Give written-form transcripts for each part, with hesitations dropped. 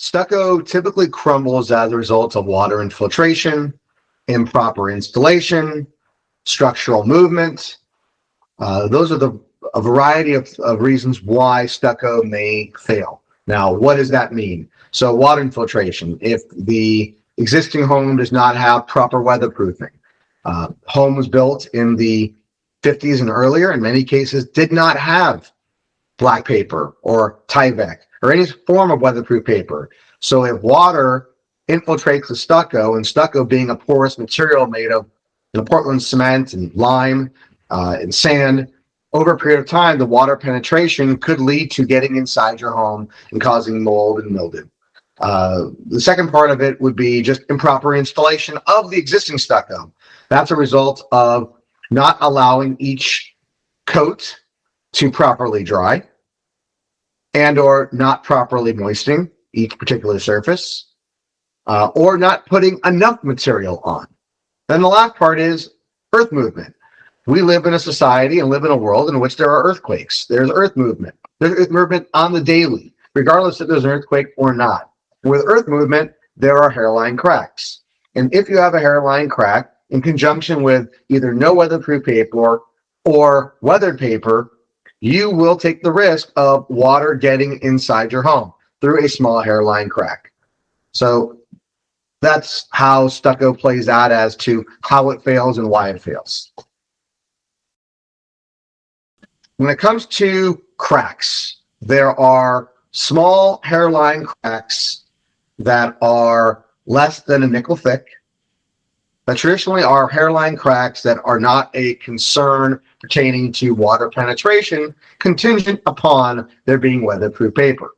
Stucco typically crumbles as a result of water infiltration, improper installation, structural movement. Those are a variety of reasons why stucco may fail. Now, what does that mean? So water infiltration, if the existing home does not have proper weatherproofing, homes built in the 50s and earlier, in many cases, did not have black paper or Tyvek or any form of weatherproof paper. So if water infiltrates the stucco, and stucco being a porous material made of Portland cement and lime and sand, over a period of time, the water penetration could lead to getting inside your home and causing mold and mildew. The second part of it would be just improper installation of the existing stucco. That's a result of not allowing each coat to properly dry and or not properly moistening each particular surface or not putting enough material on. Then the last part is earth movement. We live in a society and live in a world in which there are earthquakes. There's earth movement. There's earth movement on the daily, regardless if there's an earthquake or not. With earth movement, there are hairline cracks. And if you have a hairline crack in conjunction with either no weatherproof paper or weathered paper, you will take the risk of water getting inside your home through a small hairline crack. So that's how stucco plays out as to how it fails and why it fails. When it comes to cracks, there are small hairline cracks that are less than a nickel thick, that traditionally are hairline cracks that are not a concern pertaining to water penetration, contingent upon there being weatherproof paper.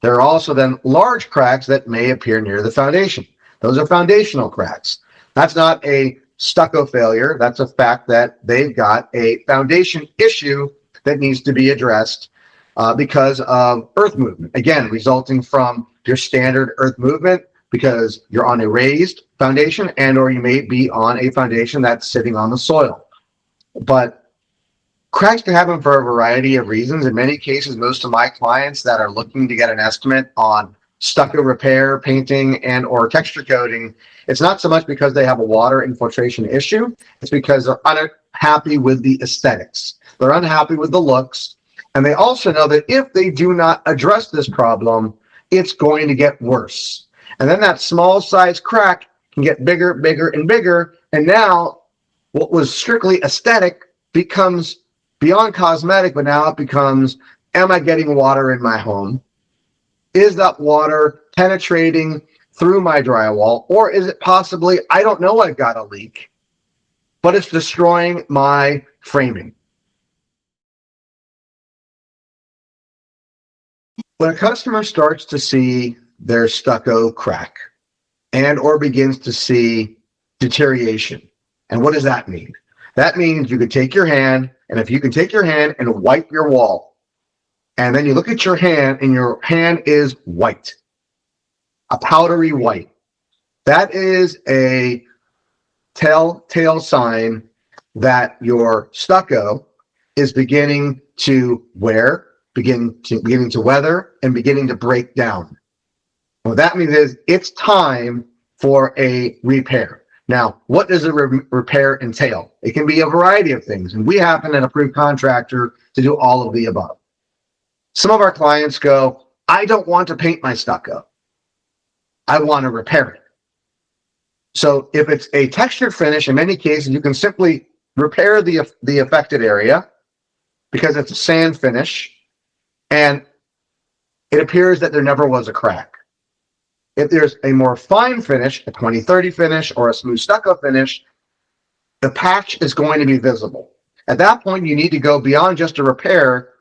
There are also then large cracks that may appear near the foundation. Those are foundational cracks. That's not a stucco failure. That's a fact that they've got a foundation issue that needs to be addressed because of earth movement. Again, resulting from your standard earth movement because you're on a raised foundation and or you may be on a foundation that's sitting on the soil. But cracks can happen for a variety of reasons. In many cases, most of my clients that are looking to get an estimate on stucco repair, painting, and or texture coating, it's not so much because they have a water infiltration issue. It's because they're unhappy with the aesthetics. They're unhappy with the looks. And they also know that if they do not address this problem, it's going to get worse. And then that small size crack can get bigger, bigger, and bigger. And now what was strictly aesthetic becomes beyond cosmetic, but now it becomes, am I getting water in my home? Is that water penetrating through my drywall? Or is it possibly, I don't know, I've got a leak, but it's destroying my framing? When a customer starts to see their stucco crack and or begins to see deterioration, and what does that mean? That means you could take your hand, and if you can take your hand and wipe your wall, and then you look at your hand and your hand is white, a powdery white, that is a telltale sign that your stucco is beginning to wear, beginning to weather, and beginning to break down. What that means is it's time for a repair. Now, what does a repair entail? It can be a variety of things, and we happen at Approved Contractor to do all of the above. Some of our clients go, I don't want to paint my stucco. I want to repair it. So if it's a textured finish, in many cases, you can simply repair the affected area because it's a sand finish, and it appears that there never was a crack. If there's a more fine finish, a 20-30 finish, or a smooth stucco finish, the patch is going to be visible. At that point, you need to go beyond just a repair.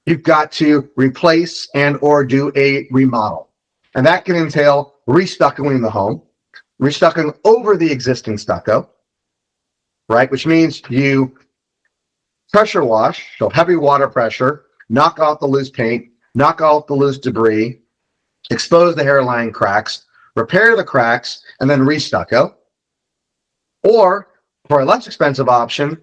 You've got to replace and or do a remodel. And that can entail restuccoing the home, restuccoing over the existing stucco, right? Which means you pressure wash, so heavy water pressure, knock off the loose paint, knock off the loose debris, expose the hairline cracks, repair the cracks, and then restucco. Or, for a less expensive option,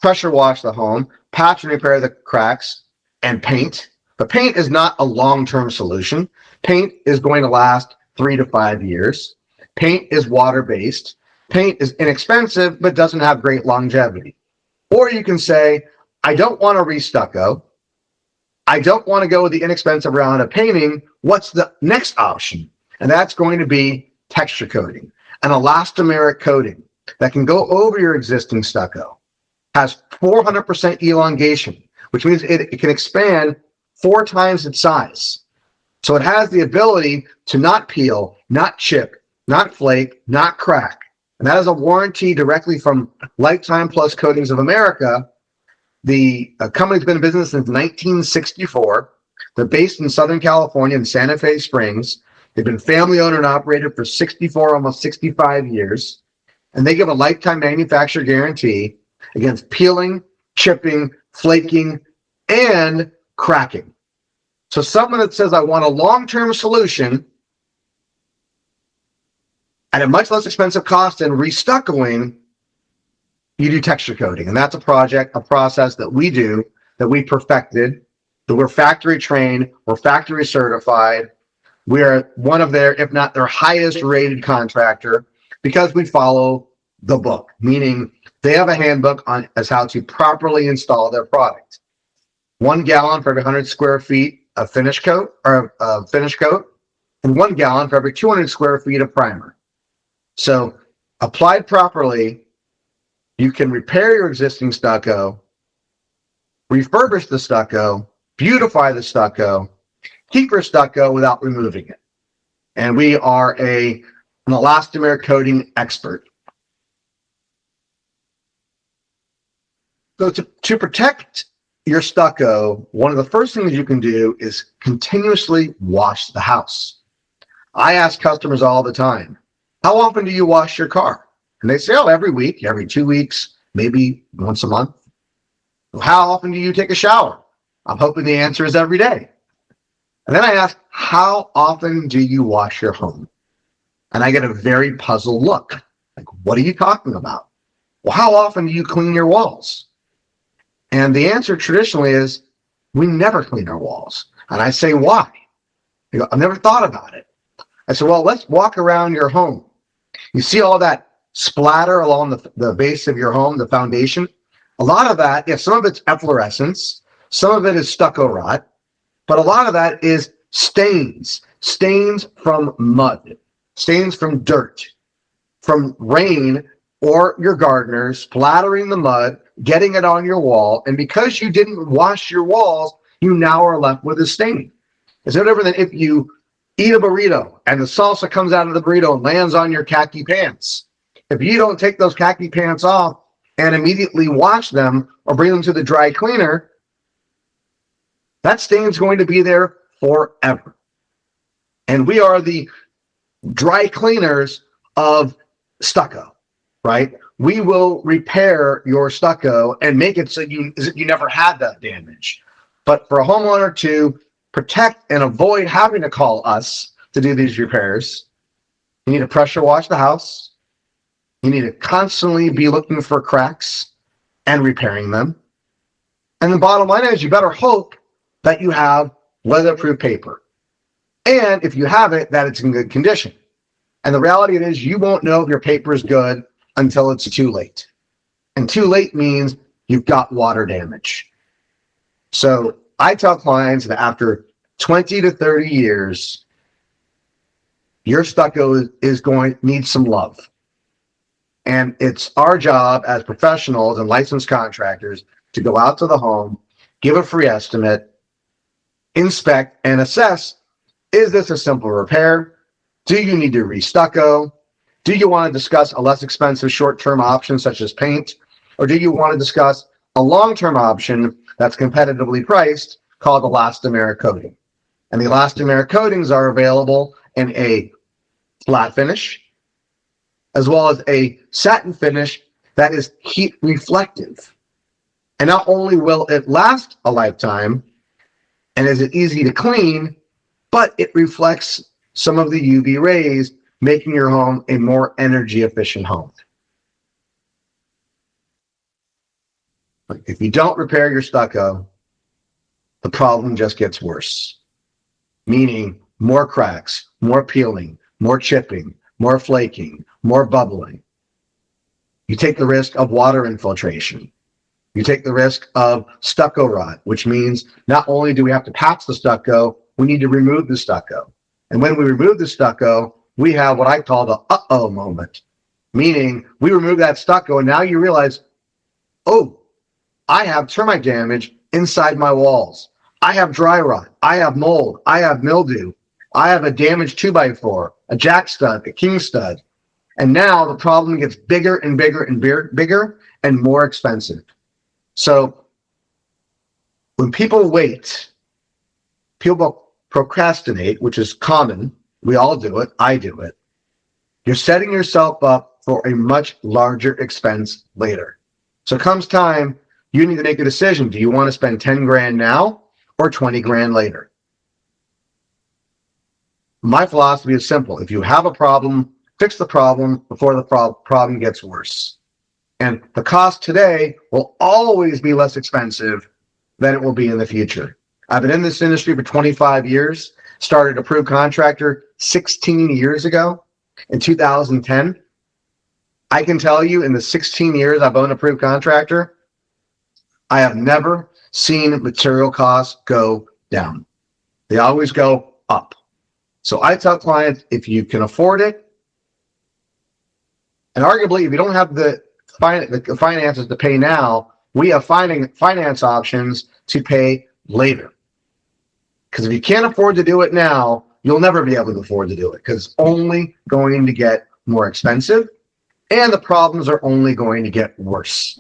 pressure wash the home, patch and repair the cracks, and paint, But paint is not a long-term solution. Paint is going to last 3 to 5 years. Paint is water-based. Paint is inexpensive, but doesn't have great longevity. Or you can say, I don't want to re-stucco. I don't want to go with the inexpensive round of painting. What's the next option? And that's going to be texture coating, an elastomeric coating that can go over your existing stucco, has 400% elongation, which means it can expand 4 times its size. So it has the ability to not peel, not chip, not flake, not crack. And that is a warranty directly from Lifetime Plus Coatings of America. The company's been in business since 1964. They're based in Southern California in Santa Fe Springs. They've been family owned and operated for 64, almost 65 years. And they give a lifetime manufacturer guarantee against peeling, chipping, flaking, and cracking. So someone that says, I want a long-term solution at a much less expensive cost than restuccoing, you do texture coating. And that's a process that we do, that we perfected, that we're factory trained, we're factory certified. We are one of their, if not their highest rated contractor, because we follow the book, meaning they have a handbook on as how to properly install their product. 1 gallon for every 100 square feet of finish coat, and 1 gallon for every 200 square feet of primer. So applied properly, you can repair your existing stucco, refurbish the stucco, beautify the stucco, keep your stucco without removing it. And we are an elastomeric coating expert. So to protect your stucco, one of the first things you can do is continuously wash the house. I ask customers all the time, how often do you wash your car? And they say, oh, every week, every 2 weeks, maybe once a month. Well, how often do you take a shower? I'm hoping the answer is every day. And then I ask, how often do you wash your home? And I get a very puzzled look. Like, what are you talking about? Well, how often do you clean your walls? And the answer traditionally is, we never clean our walls. And I say, why? They go, I've never thought about it. I said, well, let's walk around your home. You see all that splatter along the base of your home, the foundation? A lot of that, yeah, some of it's efflorescence, some of it is stucco rot, but a lot of that is stains from mud, stains from dirt, from rain, or your gardener splattering the mud, getting it on your wall. And because you didn't wash your walls, you now are left with a stain. It's no different than if you eat a burrito and the salsa comes out of the burrito and lands on your khaki pants. If you don't take those khaki pants off and immediately wash them or bring them to the dry cleaner, that stain's going to be there forever. And we are the dry cleaners of stucco, right? We will repair your stucco and make it so you never had that damage. But for a homeowner to protect and avoid having to call us to do these repairs, you need to pressure wash the house. You need to constantly be looking for cracks and repairing them. And the bottom line is, you better hope that you have weatherproof paper. And if you have it, that it's in good condition. And the reality is, you won't know if your paper is good until it's too late. And too late means you've got water damage. So I tell clients that after 20 to 30 years, your stucco is going to need some love. And it's our job as professionals and licensed contractors to go out to the home, give a free estimate, inspect, and assess, is this a simple repair? Do you need to restucco? Do you want to discuss a less expensive short-term option such as paint? Or do you want to discuss a long-term option that's competitively priced called elastomeric coating? And the elastomeric coatings are available in a flat finish, as well as a satin finish that is heat reflective. And not only will it last a lifetime, and is it easy to clean, but it reflects some of the UV rays, making your home a more energy efficient home. If you don't repair your stucco, the problem just gets worse. Meaning more cracks, more peeling, more chipping, more flaking, more bubbling. You take the risk of water infiltration. You take the risk of stucco rot, which means not only do we have to patch the stucco, we need to remove the stucco. And when we remove the stucco, we have what I call the uh-oh moment. Meaning we remove that stucco and now you realize, oh, I have termite damage inside my walls. I have dry rot. I have mold. I have mildew. I have a damaged 2x4, a jack stud, a king stud. And now the problem gets bigger and bigger and bigger and more expensive. So when people wait, people procrastinate, which is common. We all do it. I do it. You're setting yourself up for a much larger expense later. So comes time, you need to make a decision. Do you want to spend 10 grand now or 20 grand later? My philosophy is simple. If you have a problem, fix the problem before the problem gets worse. And the cost today will always be less expensive than it will be in the future. I've been in this industry for 25 years, started Approved Contractor 16 years ago in 2010. I can tell you in the 16 years I've owned Approved Contractor, I have never seen material costs go down. They always go up. So I tell clients, if you can afford it, and arguably if you don't have the finances to pay now, we have finance options to pay later. Because if you can't afford to do it now, you'll never be able to afford to do it because it's only going to get more expensive and the problems are only going to get worse.